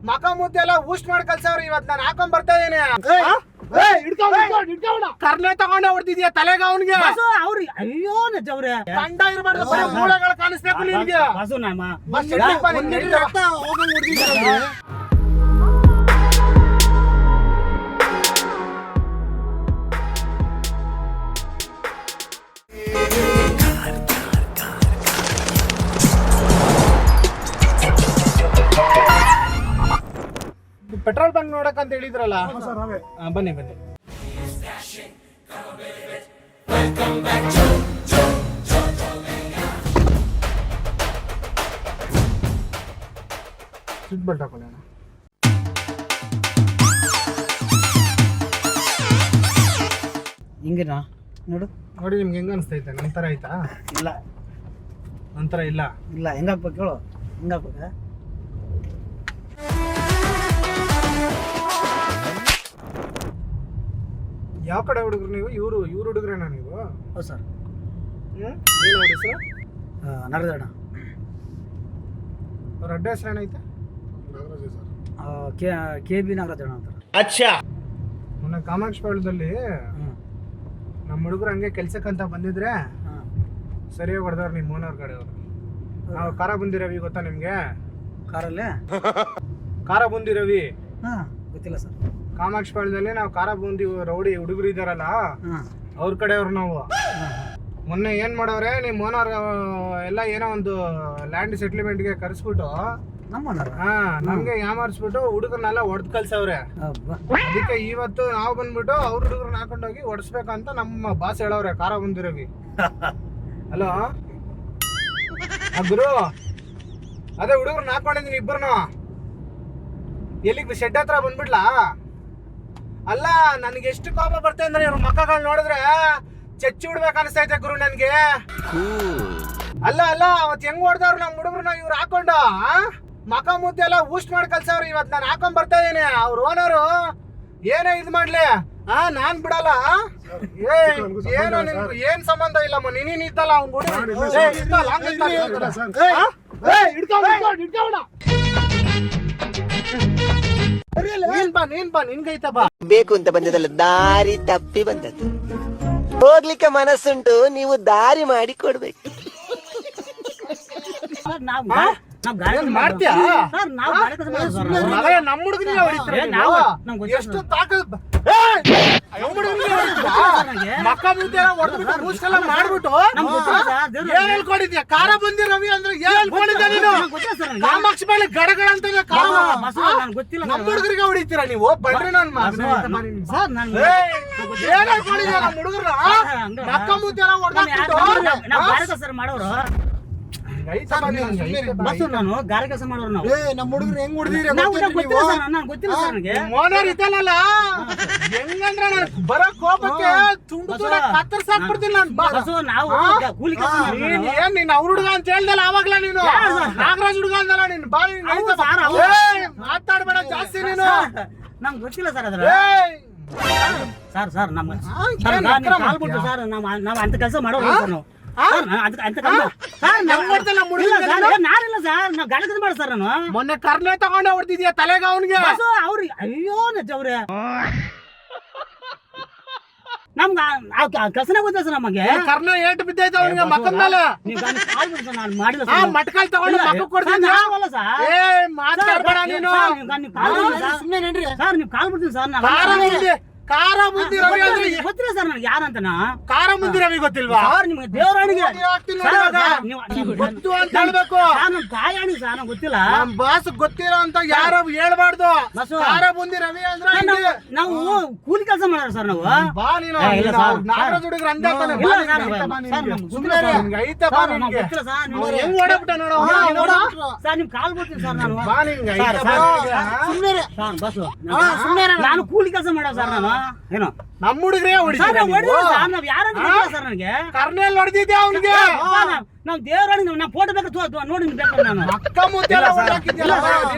ಮಕ ಮುದ್ದೆ ಎಲ್ಲ ಊಸ್ಟ್ ಮಾಡಿ ಕಲ್ಸವ್ರಿ. ಇವತ್ತು ನಾನು ಹಾಕೊಂಡ್ ಬರ್ತಾ ಇದೀನಿ. ಕರ್ನೆ ತಗೊಂಡೆ ಹೊಡ್ತಿದ್ಯಾ ತಲೆಗ ಅವನಿಗೆ. ಅವ್ರು ಅಯ್ಯೋ ನಜ್ಜವ್ರೆ ಕಂಡ ಇರಬಾರ್ದು, ಮೂಳೆಗಳು ಕಾಣಿಸ್ಬೇಕು ನಿನ್ಗೆ. ಬಸು ನಾಮ ಪೆಟ್ರೋಲ್ ಬಂಕ್ ನೋಡಕ್ ಅಂತ ಹೇಳಿದ್ರಲ್ಲ, ಬನ್ನಿ ಬನ್ನಿ. ಸೀಟ್ ಬೆಲ್ಟ್ ಹಾಕೊಳ್ಳೋಣ. ಹಿಂಗೇನಾ ನೋಡು ನೋಡಿ, ನಿಮ್ಗೆ ಹೆಂಗ ಅನಿಸ್ತೈತೆ? ನಂತರ ಆಯ್ತಾ? ಇಲ್ಲ ನಂತರ ಇಲ್ಲ ಇಲ್ಲ ಹೆಂಗಾಕ್ಬೇಕು ಹೇಳು, ಹೆಂಗಾಕ್ಬೇಕ? ಯಾವ ಕಡೆ ಹುಡುಗರು ನೀವು? ಇವ್ರು ಹುಡುಗ್ರೇನಾ ನೀವು? ಹೌದು ಸರ್. ಏನು ಅವ್ರ ಹೆಸರು? ನಾಗರಾಜಣ್ಣ. ಅವ್ರ ಅಡ್ಡ ಹೆಸರು ಏನೈತೆ? ಕೆ ಬಿ ನಾಗರಾಜಣ್ಣ ಅಂತ. ಮೊನ್ನೆ ಕಾಮಾಕ್ಷ ಪಾಳ್ಯದಲ್ಲಿ ನಮ್ಮ ಹುಡುಗರು ಹಂಗೆ ಕೆಲ್ಸಕ್ಕಂತ ಬಂದಿದ್ರೆ ಸರಿಯಾಗಿ ಹೊಡೆದವ್ರು ನಿಮ್ಮ ಓನರ್ ಕಡೆಯವರು. ನಾವು ಕಾರ ಬುಂದಿ ರವಿ ಗೊತ್ತಾ ನಿಮ್ಗೆ? ಕಾರಲ್ಲೇ ಕಾರ ಬುಂದಿ ರವಿ ಗೊತ್ತಿಲ್ಲ ಸರ್. ಕಾಮಾಕ್ಷ ಪಾಳ್ಯದಲ್ಲಿ ನಾವು ಕಾರ ಬುಂದಿ ರೌಡಿ ಹುಡುಗರು ಇದಾರಲ್ಲ, ಅವ್ರ ಕಡೆಯವ್ರು ನಾವು. ಮೊನ್ನೆ ಏನ್ ಮಾಡವ್ರೆ, ನಿಮ್ಮ ಓನರ್ ಎಲ್ಲ ಏನೋ ಒಂದು ಲ್ಯಾಂಡ್ ಸೆಟ್ಲ್ಮೆಂಟ್ಗೆ ಕರೆಸ್ಬಿಟ್ಟು ನಮ್ಗೆ ಯಾಮಾರಿಸ್ಬಿಟ್ಟು ಹುಡುಗರನ್ನೆಲ್ಲ ಹೊಡೆದ್ ಕಲ್ಸವ್ರೆ. ಅದಕ್ಕೆ ಇವತ್ತು ನಾವು ಬಂದ್ಬಿಟ್ಟು ಅವ್ರ ಹುಡುಗರನ್ನ ಹಾಕೊಂಡೋಗಿ ಹೊಡ್ಸ್ಬೇಕಂತ ನಮ್ಮ ಬಾಸ್ ಹೇಳವ್ರೆ, ಕಾರ ಬುಂದಿ ರವಿ. ಹಲೋ ಗುರು, ಅದೇ ಹುಡುಗರನ್ನ ಹಾಕೊಂಡಿದೀನಿ ಇಬ್ಬರನು. ಎಲ್ಲಿಗೆ ಶೆಡ್ ಹತ್ರ ಬಂದ್ಬಿಡ್ಲಾ? ಅಲ್ಲ, ನನ್ಗೆ ಎಷ್ಟು ಕೋಪ ಬರ್ತದೆ ಅಂದ್ರೆ ಇವ್ರ ಮಕ್ಕಳು ನೋಡಿದ್ರೆ ಚಚ್ಚಿ ಬಿಡ್ಬೇಕು ಅನಿಸ್ತೈತೆ ಗುರು ನನ್ಗೆ. ಅಲ್ಲ ಅವತ್ ಹೆಂಗ್ ಹೊಡೆದವ್ರು ನಮ್ಮ ಹುಡುಗರನ್ನ ಇವ್ರು ಹಾಕೊಂಡು ಮಕ ಮುದ್ದೆ ಎಲ್ಲ ಊಸ್ಟ್ ಮಾಡಿ ಕಲ್ಸವ್ರಿ. ಇವತ್ತು ನಾನು ಹಾಕೊಂಡ್ ಬರ್ತಾ ಇದೀನಿ. ಅವ್ರ ಓನರು ಏನೇ ಇದ್ ಮಾಡ್ಲಿ ನಾನ್ ಬಿಡಲ್ಲ. ಏನೋ ನಿಮ್ಗೆ ಏನ್ ಸಂಬಂಧ ಇಲ್ಲಮ್ಮ, ನೀನ್ ಇದ್ದಲ್ಲ ಅವ್ನ್ ನೀನ್ ಬಾ ನಿನ್ಗೈತ ಬಾ. ಬೇಕು ಅಂತ ಬಂದದಲ್ಲ, ದಾರಿ ತಪ್ಪಿ ಬಂದದ್ದು. ಹೋಗ್ಲಿಕ್ಕೆ ಮನಸ್ಸುಂಟು, ನೀವು ದಾರಿ ಮಾಡಿ ಕೊಡ್ಬೇಕು. ಮಾಡ್ತೀಯಾ? ನಮ್ಮ ಹುಡುಗನಿಗೆ ಎಷ್ಟು ತಾಕತ್ ಮಕ್ಕ ಮುದ್ದೆ ಹೊಡೆದ್ಬಿಟ್ಟು ಮಾಡ್ಬಿಟ್ಟು ಏನ್ ಹೇಳ್ಕೊಂಡಿದ್ಯಾ? ಕಾರ ಬಂದಿ ರವಿ ಅಂದ್ರೆ ಏನ್ ಹೇಳ್ಕೊಂಡಿದ್ಯಾ ನೀನು? ಕಾಮಾಕ್ಷ ಮೇಲೆ ಗಡಗಡ ಅಂತ ನಮ್ಮ ಹುಡುಗರಿಗೆ ಹೊಡಿತೀರಾ ನೀವು? ಬಡ್ರಿ ನನ್ ಏನ್ ಹೇಳ್ಕೊಂಡಿದ್ಯಾ? ನಮ್ಮ ಹುಡುಗರ ಮಕ್ಕ ಮುದ್ದೆ ಎಲ್ಲ ಹೊಡೆದ್ಬಿಟ್ಟು ಮಾಡೋರು ನಾನು ಗಾರೆ ಕೆಲಸ ಮಾಡೋರು ನಾವು. ನಮ್ಮ ಹುಡುಗರು ಹೆಂಗ್ ಹೊಡೆದಿರಿ ಗೊತ್ತಿಲ್ಲ ಸರ್ ನನಗೆ. ಓನರ್ ಇದ್ದಲ್ಲ ಹೆಂಗಂದ್ರೆ ಬರೋ ಕೋಪಕ್ಕೆ ತುಂಡು ಕತ್ತರ್ಸಾಕ್ಬಿಡ್ತೀನಿ ನಾನು. ನಾವು ಕೂಲಿ ಕೆಲಸ ಏನ್ ನೀನ್ ಅವ್ರ ಹುಡುಗ ಅಂತ ಹೇಳ್ದಲ್ಲ ಆವಾಗ್ಲ ನೀನು? ನಾಗರಾಜ್ ಹುಡುಗ ಅಂದಲ್ಲ ನೀನ್? ಬಾಳಿ ಮಾತಾಡ್ಬೇಡ ಜಾಸ್ತಿ ನೀನು. ನಮ್ಗೆ ಗೊತ್ತಿಲ್ಲ ಸರ್ ಅದ್ರ. ಸರ್ ನಮ್ಮ ಕಾಲ್ಬಿಟ್ಟು ಸರ್ ನಾವ್ ಅಂತ ಕೆಲಸ ಮಾಡೋರು ಸರ್ ನಾವು. ಮೊನ್ನೆ ಕರ್ನೆ ತಗೊಂಡೆ ಹೊಡ್ತಿದ್ಯಾ ತಲೆಗ ಅವನಿಗೆ. ಅವ್ರು ಅಯ್ಯೋ ನಜ್ಜವ್ರೆ ನಮ್ಗ ಕೆಲಸನೇ ಗೊತ್ತಿಲ್ಲ ಸರ್. ನಮಗೆ ಕರ್ನ ಏಟು ಬಿದ್ದೈತೆ ಅವನಿಗೆ ಮಕ್ಕದ ಮೇಲೆ. ಮಟ್ಕಾಲ್ ತಗೊಂಡು ಮಕ್ಕ ಕೊಡ್ತೀನಿ. ಮಾತಾಡ್ಬೇಡ ನೀನು. ಸರ್ ನೀವು ಕಾಲ್ ಬಿಡ್ತೀನಿ ಸರ್. ಕಾರ ಬುದ್ಧಿ ರವಿ ಅಂದ್ರೆ ಗೊತ್ತಿಲ್ಲ ಸರ್ ನನಗೆ ಯಾರಂತನ. ಕಾರ ಬುದ್ಧಿ ರವಿ ಗೊತ್ತಿಲ್ವಾ? ಸರ್ ನಿಮ್ಗೆ ದೇವರಾಣಿಗೆ ಗೊತ್ತು ಅಂತ ಹೇಳ್ಬೇಕು. ನಾನು ಕಾಯಾಣಿ ಸರ್ ನಂಗೆ ಗೊತ್ತಿಲ್ಲ. ನಮ್ ಬಾಸ್ ಗೊತ್ತಿರೋ ಅಂತ ಯಾರು ಹೇಳ್ಬಾರ್ದು. ಕಾರ ಬುದ್ಧಿ ರವಿ ಅಂದ್ರೆ ನಾವು ಕೂಲಿ ಕೆಲಸ ಮಾಡೋರು ಸರ್ ನಾವು. ಬಾ ನೀನು ನಾಗರಾಜ್ ಹುಡುಗರು ಅಂದೇ ತಾನೆ. ಹೆಂಗ್ ಓಡಬಿಟ್ಟ ನೋಡು ಸರ್. ನಿಮ್ ಕಾಲ್ ಬಿಡ್ತೀನಿ ಸರ್ ನಾನು. ಬಾ ನಿನ್ಗೆ ಬಸ್ ನಾನು ಕೂಲಿ ಕೆಲಸ ಮಾಡೋ ಸರ್ ನಾನು. ಏನು ನಮ್ಮ ಹುಡುಗರೇ ಸರ್ ನನಗೆ ಕರ್ನೆಲ್ ಹೊಡೆದಿದ್ದೆ ಅವ್ನಿಗೆ. ನಾವ್ ದೇವರಾಣಿ ನಾ ಫೋಟೋ ಬೇಕು ನೋಡಿ ಬೇಕು ನಾನು. ಅಕ್ಕ ಮುದ್ದೆ ಅಲ್ಲ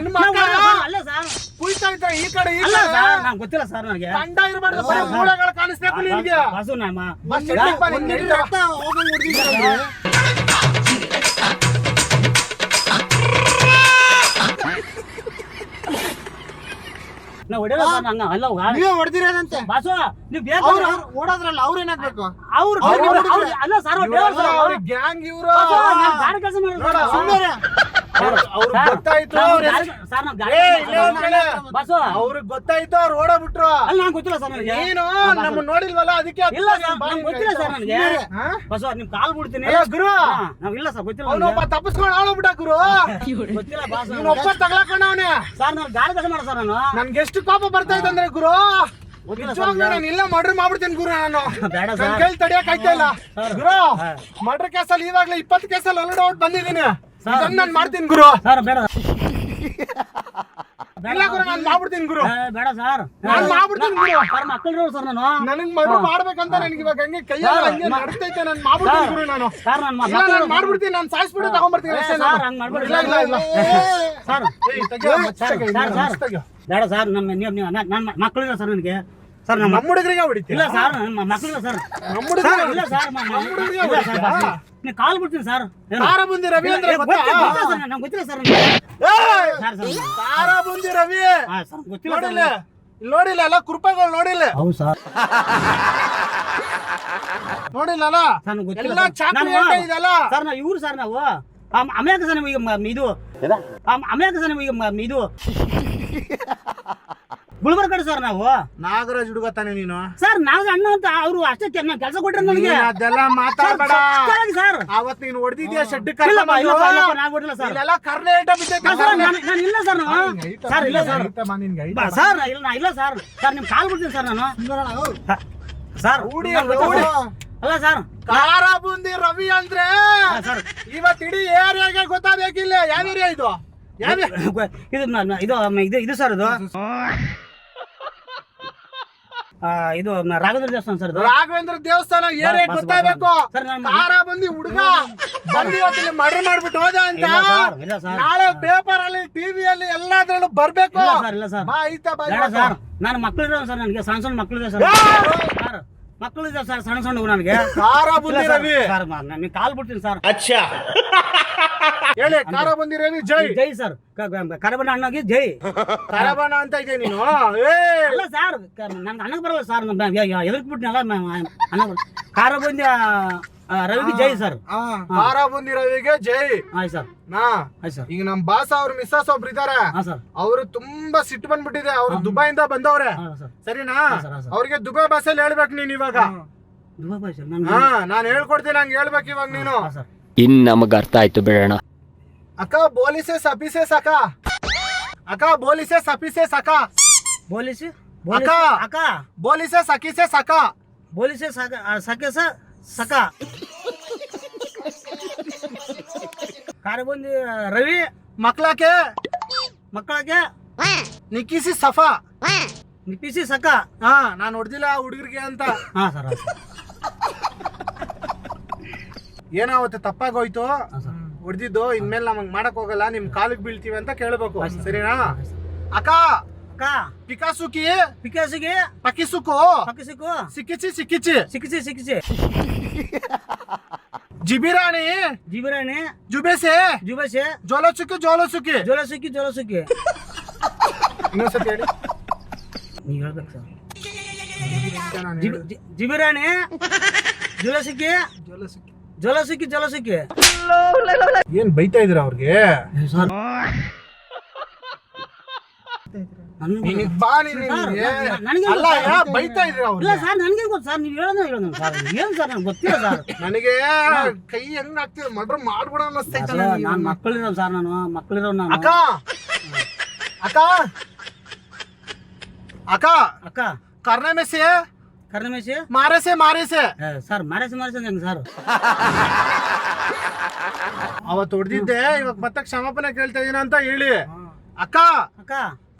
ಸರ್ ಕುಯ್ತಾ ಇದ್ದ ಈ ಕಡೆ ನಂಗೆ ಗೊತ್ತಿಲ್ಲ ಸರ್ ನನಗೆ. ಕಂಡ ಇರಬಾರ್ದು, ಮೂಳೆಗಳು ಕಾಣಿಸ್ಬೇಕು ನಿನ್ಗೆ. ಬಸು ನಾಮ ನಾವು ಹೊಡೆಯಲ್ಲ ಸರ್ ನಂಗೆ ಅಲ್ಲ ನೀವೇ ಹೊಡೆದಿರೋದಂತೆ ಬಾಸು ನೀವು ಬೇಗ ಅವ್ರು ಓಡೋದ್ರಲ್ಲ ಅವ್ರು ಏನಾಗ್ಬೇಕು ಅವ್ರು ಅಲ್ಲ ಸರ್ ಅವ್ರ ಗ್ಯಾಂಗ್ ಇವ್ರು ಗಾಡಿ ಕೆಲಸ ನೋಡ, ಸುಮ್ನಿರು. ಅವ್ರಿಗೆ ಗೊತ್ತಾಯ್ತು ಸರ್ ನಾವು ಏ, ಇಲ್ಲೇ ಒಂದ್ ಕಡೆ. ಬಾಸು ಅವ್ರಿಗೆ ಗೊತ್ತಾಯ್ತು ಅವ್ರು ಓಡಬಿಟ್ರು ಅಲ್ಲ ನಂಗೆ ಗೊತ್ತಿಲ್ಲ ಸರ್ ನನಗೆ ನೀನು ನಮ್ಮ ನೋಡಿಲ್ವಲ್ಲ ಅದಕ್ಕೆ ಇಲ್ಲ ಸರ್ ನಂಗೆ ಗೊತ್ತಿಲ್ಲ ಸರ್ ನನಗೆ ಬಾಸು ನಿಮ್ ಕಾಲ್ ಬಿಡ್ತೀನಿ ಗುರು ನಾವ್ ಇಲ್ಲ ಸರ್ ಗೊತ್ತಿಲ್ಲ ಅವನೊಬ್ಬ ತಪ್ಪಿಸ್ಕೊಂಡು ಅವಳೋಗ್ಬಿಟ್ಟ ಗುರು ಗೊತ್ತಿಲ್ಲ ಬಾಸು ನೀನ್ ಒಬ್ಬ ತಗ್ಲಾಕೊಂಡವನೇ ಸರ್ ನಾನು ಗಾಡಿ ಕೆಲಸ ಮಾಡ ಸರ್ ನಾನು ನನ್ಗೆ ಎಷ್ಟು ಕೋಪ ಬರ್ತಾ ಇದೆ ಅಂದ್ರೆ ಗುರು ಗೊತ್ತಿಲ್ಲ ನಿಜವಾಗ್ಲೂ ನಾನು ಇಲ್ಲ ಮರ್ಡರ್ ಮಾಡ್ಬಿಡ್ತೀನಿ ಗುರು ನಾನು ಬೇಡ ನನ್ ಸರ್ ಕೈಲಿ ತಡಿಯಕ್ ಆಯ್ತಾ ಇಲ್ಲ ಗುರು ಮರ್ಡರ್ ಕೇಸಲ್ಲಿ ಇವಾಗ್ಲೇ 20 ಕೇಸಲ್ಲಿ ಆಲ್ರೆಡಿ ಔಟ್ ಬಂದಿದ್ದೀನಿ ಇದನ್ನ ನಾನು ಮಾಡ್ತೀನಿ ಗುರು ಸರ್ ಬೇಡ ಇಲ್ಲ ಗುರು ನಾನು ಮಾಡ್ಬಿಡ್ತೀನಿ ಗುರು ಬೇಡ ಸರ್ ನಾನು ಮಾಡ್ಬಿಡ್ತೀನಿ ಗುರು ಸರ್ ಮಕ್ಕಳು ಸರ್ ನಾನು ನನಗ್ ಮರ್ಡರ್ ಮಾಡ್ಬೇಕಂತ ನನಗೆ ಇವಾಗ ಹಂಗೆ ಕೈಯಲ್ಲಿ ಹಂಗೆ ನಡ್ತೈತೆ ನಾನು ಮಾಡ್ಬಿಡ್ತೀನಿ ಗುರು ನಾನು ಸರ್ ನಾನು ಇಲ್ಲ ನಾನು ಮಾಡ್ಬಿಡ್ತೀನಿ ನಾನು ಸಾಯಿಸ್ಬಿಟ್ಟು ತಗೊಂಡ್ಬರ್ತೀನಿ ಅಷ್ಟೇ ಸರ್ ನಾನು. ಹಂಗ್ ಮಾಡ್ಬೇಡಿ ಇಲ್ಲ ಇಲ್ಲ ಇಲ್ಲ ಸರ್ ಏಯ್, ತೆಗ್ಯೋ, ತೆಗ್ಯೋ, ಸರ್, ತೆಗ್ಯೋ, ಸರ್. ತೆಗ್ಯೋ. ಬೇಡ ಸರ್ ನನ್ನ ಮಕ್ಕಳಿಲ್ಲ ಸರ್ ನನಗೆ ಸರ್ ನಮ್ಮ ನಮ್ಮ ಹುಡುಗರಿಗೆ ಹೊಡಿತೀಯ ಇಲ್ಲ ಸರ್ ನಮ್ಮ ಮಕ್ಕಳಿಲ್ಲ ಸರ್ ನಮ್ಮ ಹುಡುಗರಿಗೆ ಇಲ್ಲ ಸರ್ ಹುಡುಗ್ರಿಗೆ ಇಲ್ಲ ಸರ್ ಹೊಡಿತೀಯಾ? ನೀವು ಕಾಲ್ ಬಿಡ್ತೀನಿ ಸರ್ ತಾರಾಬುಂದಿ ರವಿ ಅಂದ್ರೆ ಗೊತ್ತಾ? ನಂಗೆ ಗೊತ್ತಿಲ್ಲ ಸರ್ ನನಗೆ ಏಯ್! ಸರ್ ಸರ್ ತಾರಾಬುಂದಿ ರವಿ ಹಾಂ ಸರ್ ಗೊತ್ತಿಲ್ಲ ನೋಡಿಲ್ಲ ಇಲ್ಲಿ ನೋಡಿಲ್ಲ ಎಲ್ಲ ಕುರುಪಗಳು ನೋಡಿಲ್ಲ ಹೌದು ಸರ್ ನೋಡಿಲ್ಲ ಸರ್ ನನಗೆ ಗೊತ್ತಿಲ್ಲ ಎಲ್ಲ ಚಾಕ್ರಿ ಅಂತ ಇದೆಲ್ಲ ಸರ್ ನಾವು ಇವ್ರು ಸರ್ ನಾವು ಅಮ್ಯಾಕ ಸರ್ ನಿಮಗೆ ಇದು ಅಮ್ಯಾಕ ಸರ್ ನಿಮಗೆ ಇದು ಗುಲ್ಬರ್ಗ ಕಡೆ ಸರ್ ನಾವು ನಾಗರಾಜ್ ಹುಡುಗ ತಾನೆ ನೀನು ಸರ್ ನಾವು ಅಣ್ಣ ಅಂತ ಅವರು ಅಷ್ಟೇ ಕೆಲಸ ಕೊಟ್ರೆ ನನಗೆ ನೀನ್ ಅದೆಲ್ಲ ಮಾತಾಡ್ಬೇಡ ಸರ್ ಅವತ್ ನೀನು ಹೊಡೆದಿದ್ಯಾ ಶೆಡ್ ಇಲ್ಲಪ್ಪ ಇಲ್ಲಪ್ಪ ಇಲ್ಲಪ್ಪ ನಾವು ಕೊಟ್ಟಿಲ್ಲ ಸರ್ ಇಲ್ಲೆಲ್ಲ ಕರ್ನೇಟ ಬಿದ್ದೈತೆ ಸರ್ ನಾನು ಇಲ್ಲ ಸರ್ ನಾವು ಸರ್ ಇಲ್ಲ ಸರ್ ಸರ್ ಇಲ್ಲ ನಾ ಇಲ್ಲ ಸರ್ ಸರ್ ನಿಮ್ ಕಾಲ್ ಬಿಡ್ತೀನಿ ಸರ್ ನಾನು ಸರ್ ರೂಢಿ ಅಲ್ಲ ಸರ್ ತಾರಾಬುಂದಿ ರವಿ ಅಂದ್ರೆ ಸರ್ ಇವತ್ತು ಇಡೀ ಏರಿಯಾಗೆ ಗೊತ್ತಾಗಬೇಕಿಲ್ಲ ಯಾವ ಏರಿಯಾ ಇದು ಯಾವ ಇದು ಇದು ಸರ್ ಇದು ಇದು ರಾಘವೇಂದ್ರ ದೇವಸ್ಥಾನ ಸರ್ ಇದು ರಾಘವೇಂದ್ರ ದೇವಸ್ಥಾನ ಏರಿಯಾ ಬಸ್, ಗೊತ್ತಾಗಬೇಕು ಸರ್, ನಾನು ತಾರಾಬುಂದಿ ಹುಡುಗ ಬಂದು ಇವತ್ತು ಮರ್ಡರ್ ಮಾಡ್ಬಿಟ್ಟು ಹೋದ ಅಂತ ಇಲ್ಲ ಸರ್ ನಾಳೆ ಪೇಪರ್ ಅಲ್ಲಿ ಟಿವಿಯಲ್ಲಿ ಎಲ್ಲಾದ್ರಲ್ಲೂ ಬರ್ಬೇಕು ಇಲ್ಲ ಸರ್ ಇಲ್ಲ ಸರ್ ಬಾ ಐತಾ ಬಾ ಬೇಡ ಇವತ್ತು. ಸರ್ ನಾನು ಮಕ್ಕಳಿದ್ದಾವೆ ಸರ್ ನನಗೆ ಸಣ್ಣ ಸಣ್ಣ ಮಕ್ಕಳಿದೆ ಸರ್ ಸರ್ ಮಕ್ಕಳಿದೆ ಸರ್ ಸಣ್ಣ ಸಣ್ಣ ನನಗೆ ತಾರಾಬುಂದಿ ರವಿ ಸರ್ ನಾನು ಕಾಲ್ ಬಿಡ್ತೀನಿ ಸರ್ ಹೇಳಿ ತಾರಾಬುಂದಿ ರವಿ ಜೈ ಜೈ ಸರ್ ಕರಬಣ್ಣ ಅಣ್ಣಗೆ ಜೈ ಕರಬಣ ಅಂತ ಇದೆ ನೀನು ಏ ಅಲ್ಲ ಸರ್ ನನ್ಗೆ ಅಣ್ಣಗೆ ಬರಲ್ಲ ಸರ್ ಎದಕ್ ಬಿಟ್ನಲ್ಲ ಅಣ್ಣ ಕಾರಬಂದಿ ರವಿಗೆ ಜೈ ಸರ್ ತಾರಾಬುಂದಿ ರವಿಗೆ ಜೈ ಆಯ್ತು ಸರ್ ನಾ ಆಯ್ತು ಸರ್ ಈಗ ನಮ್ ಬಾಸ್ ಅವ್ರ ಮಿಸ್ಸಸ್ ಒಬ್ರು ಇದಾರೆ ಹಾಂ ಸರ್ ಅವರು ತುಂಬಾ ಸಿಟ್ಟು ಬಂದ್ಬಿಟ್ಟಿದೆ ಅವ್ರು ದುಬೈಯಿಂದ ಬಂದವ್ರೆ ಹಾಂ ಸರ್ ಸರಿನಾ ಸರ್, ಸರ್. ಅವ್ರಿಗೆ ದುಬೈ ಭಾಷೆಯಲ್ಲಿ ಹೇಳ್ಬೇಕು ನೀನ್ ಇವಾಗ ದುಬೈ ಸರ್ ನಾನು ಹಾ ನಾನ್ ಹೇಳ್ಕೊಡ್ತೀನಿ ಹಂಗೆ ಹೇಳ್ಬೇಕು ಇವಾಗ ನೀನು ಹಾಂ ಸರ್ ಇನ್ ನಮಗ ಅರ್ಥ ಆಯ್ತು ಬಿಡೋಣ ಅಕ್ಕ ಬೋಲಿಸೆ ಸಪಿಸೆ ಸಕ ಅಕ್ಕ ಬೋಲಿಸೆ ಸಪಿಸೆ ಸಕ ಬೋಲಿಸಿ ಅಕ್ಕ. ಅಕ್ಕ ಬೋಲಿಸೆ ಸಕಿಸೆ ಸಕ ಬೋಲಿಸಿ ಸಕೆ ಸಕ ಕಾರಬಂದಿ ರವಿ ಮಕ್ಳಕ್ಕೆ ಮಕ್ಕಳಿಗೆ ನಿಕ್ಕಿಸಿ ಸಫಾ ನಿಪಿಸಿ ಸಕ ಹಾ ನಾನ್ ಹೊಡ್ದಿಲ್ಲ ಆ ಹುಡುಗರಿಗೆ ಅಂತ ಹಾಂ ಸರ್ ಏನಾವತ್ತೆ ತಪ್ಪಾಗೋಯ್ತು ಹಾಂ ಸರ್ ಹೊಡ್ದಿದ್ದು ಇನ್ಮೇಲೆ ನಮಗ್ ಮಾಡಕ್ ಹೋಗಲ್ಲ ನಿಮ್ ಕಾಲಿಗೆ ಬೀಳ್ತೀವಿ ಅಂತ ಕೇಳ್ಬೇಕು ಸರಿನಾ ಅಕ್ಕ ಅಕ್ಕ ಪಿಕಾಸುಕಿ ಪಿಕಾಸಿಗೆ ಪಕಿಸುಕು ಪಕ್ಕಿಸಿಕು ಸಿಕ್ಕಿಚಿ ಸಿಕ್ಕಿಚಿ ಸಿಕ್ಕಿಸಿ ಜಿಬಿರಾಣಿ ಜಿಬಿರಾಣಿ ಜುಬೇಸೆ ಜುಬಸೆ ಜೋಲಸುಕಿ ಜೋಲಸುಕಿ ಜೋಲಸುಕ್ಕಿ ಇನ್ನೊಂದ್ಸತಿ ಹೇಳಿ ನೀವು ಹೇಳ್ಬೇಕು ಸರ್ ನಾನು ಜಿಬಿರಾಣಿ ಜೋಲಸುಕ್ಕಿ ಜೋಲಸುಕಿ ಜೋಲಸುಕ್ಕಿ ಏನ್ ಬೈತಾ ಇದ್ರ ಅವ್ರಿಗೆ ಸರ್ ನೀನಿಗ್ ಬಾ ನಿನಗೆ. ಅಲ್ಲ ಬೈತಾ ಇದ್ರ ಇಲ್ಲ ಅವ್ರಿಗೆ ಸರ್ ನನಗೆ ಗೊತ್ತು ಸರ್ ನೀವು ಹೇಳೋದು ಸರ್ ಏನು ಸರ್ ನನಗೆ ಗೊತ್ತಿಲ್ಲ ಸರ್ ನನಗೆ ಕೈ ಹೆಂಗ್ ಆಗ್ತಿದೆ ಮಡ್ರ್ ಮಾಡ್ಬಿಡ ಅನ್ನಿಸ್ತೈತೆ ನಾನು ಮಕ್ಕಳಿರೋ ಸರ್ ನಾನು ಮಕ್ಕಳಿರೋ ನಾನು ಅಕ್ಕ ಅಕ್ಕ ಅಕ್ಕ ಅಕ್ಕ ಕರ್ನೆ ಮೆಸೆ ಕರ್ನಮೇಶಿ ಮಾರೇಸೆ ಮಾರೇಸೆ ಸರ್ ಮಾರೇಸಿ ಹೆಂಗೆ ಸರ್ ಅವತ್ತು ಹೊಡೆದಿದ್ದೆ ಇವಾಗ ಮತ್ತೆ ಕ್ಷಮಾಪಣೆ ಕೇಳ್ತಾ ಇದೀನಿ ಅಂತ ಹೇಳಿ ಅಕ್ಕ ಅಕ್ಕ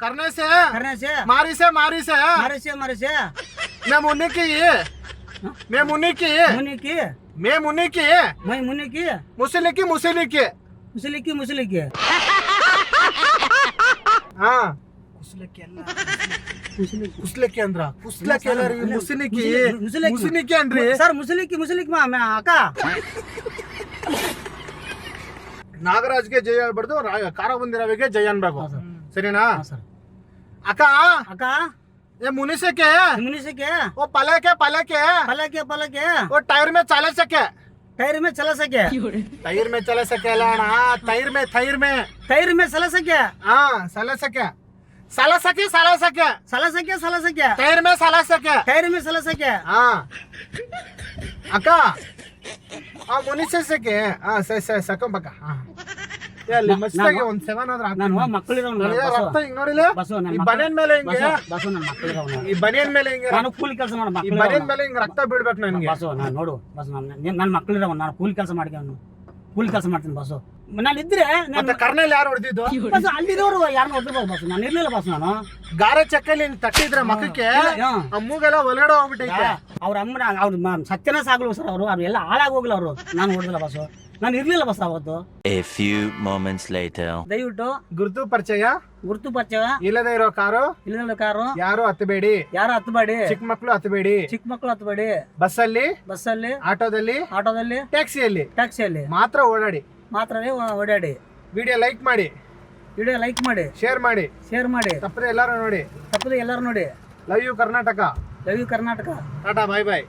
ಕರ್ನೇಸೆ ಕರ್ನೇಶಿ ಮಾರಿಸೆ ಮಾರಿಸೆ ಮಾರೇಸಿ ಮೇ ಮುನ್ನಿಕಿ ಮೇ ಮುನ್ನಿಕಿ ಮುನಿಕಿ ಮೇ ಮುನ್ನಿಕಿ ಮೈ ಮುನಿಕಿ ಮುಸಲಿಕಿ ಮುಸಲಿಕಿ ಮುಸಲಿಕ್ಕಿ ಹಾ ಕುಸ್ಲಕ್ಕಿ ಅಂದ್ರ ಕುಸ್ಲಕ್ಕಿ ಅಲ್ಲ ರೀ ಮುಸಲಿಕಿ ಮುಸಲಿಕಿ ಅನ್ರಿ ಸರ್ ಮುಸಲಿಕ್ಕಿ ಅಕ್ಕ ನಾಗರಾಜ್ಗೆ ಜಯ ಹೇಳ್ಬಾರ್ದು ಕಾರಬಂದಿ ರವಿಗೆ ಜಯ ಅನ್ಬೇಕು ಸರಿನಾ ಸರ್ ಅಕ್ಕ ಅಕ್ಕ ये मुनि से के मुनिसिके वो पले के पलके पलके वो टायर में चले सके टायर में चला सके टायर में चले सके लाना टायर में टायर में चला सके हाँ चले सके चला सके टायर में चला सके टायर में चला सके हाँ अಕ್ಕ हाँ मुनि से के हाँ सही सकಂ ಬಕ್ಕ हाँ ಅಲ್ಲಿ ಮಸ್ತಾಗಿ ಒಂದು 7 ಆದ್ರೆ ನಾನು ಮಕ್ಕಳಿರೋ ರಕ್ತ ಹಿಂಗ್ ನೋಡಿಲ್ಲ ಈ ಬನಿಯನ್ ಮೇಲೆ ಹಿಂಗೆ ಬಸ್ಸು ನನ್ನ ಮಕ್ಕಳಿರೋ ಈ ಬನಿಯನ್ ಮೇಲೆ ಹಿಂಗೆ ನಾನು ಕೂಲಿ ಕೆಲಸ ಮಾಡೋ ಈ ಮಕ್ಕಳು ಬನಿಯನ್ ಮೇಲೆ ಹಿಂಗ್ ರಕ್ತ ಬೀಳ್ಬೇಕು ನನಗೆ ಬಸ್ಸು ನಾನು ನೋಡು ಬಸ್ ನನ್ನ ಮಕ್ಕಳಿರೋ ನಾನು ಕೂಲಿ ಕೆಲಸ ಮಾಡ್ಕೊಂಡು ಕೂಲಿ ಕೆಲಸ ಮಾಡ್ತೀನಿ ಬಸ್ಸು ನಾನು ಇದ್ರೆ ಮತ್ತೆ ಕರ್ನಲ್ ಯಾರು ಹೊಡೆದಿದ್ದು ಬಸ್ ಅಲ್ಲಿರೋರು ಯಾರು ನೋಡ್ತಿರ್ಬೋದು ಬಸ್ ನಾನು ಇರ್ಲಿಲ್ಲ ಬಸ್ ನಾನು ಗಾರೆ ಚಕ್ಕಲ್ಲಿ ಹಿಂಗ್ ತಟ್ಟಿದ್ರೆ ಮಕ್ಕಕ್ಕೆ ಆ ಮೂಗೆಲ್ಲ ಒಳಗಡೆ ಹೋಗ್ಬಿಟ್ಟೈತೆ ಅವ್ರ ಅಮ್ಮನ ಅವ್ರ ಸತ್ಯನ ಸಾಗಲು ಸರ್ ಅವರು ಎಲ್ಲ ಹಾಳಾಗಿ ಹೋಗ್ಲಿ ಅವರು ನಾನು ಹೊಡೆದಿಲ್ಲ ಬಸ್ಸು ನಾನು ಇರ್ಲಿಲ್ಲ ಬಸ್ ಅವತ್ತು. A few moments later. ದಯವಿಟ್ಟು ಗುರುತು ಪರಿಚಯ ಇಲ್ಲದೆ ಇರೋ ಕಾರು ಯಾರು ಹತ್ತಬೇಡಿ, ಯಾರು ಹತ್ತಬೇಡಿ, ಚಿಕ್ಕ ಮಕ್ಕಳು ಹತ್ತಬೇಡಿ, ಬಸ್ಸಲ್ಲಿ ಆಟೋದಲ್ಲಿ ಟ್ಯಾಕ್ಸಿಯಲ್ಲಿ ಮಾತ್ರ ಓಡಾಡಿ. ವಿಡಿಯೋ ಲೈಕ್ ಮಾಡಿ ಶೇರ್ ಮಾಡಿ ತಪ್ಪದೆ ಎಲ್ಲಾರು ನೋಡಿ. Love you Karnataka. Tata bye bye.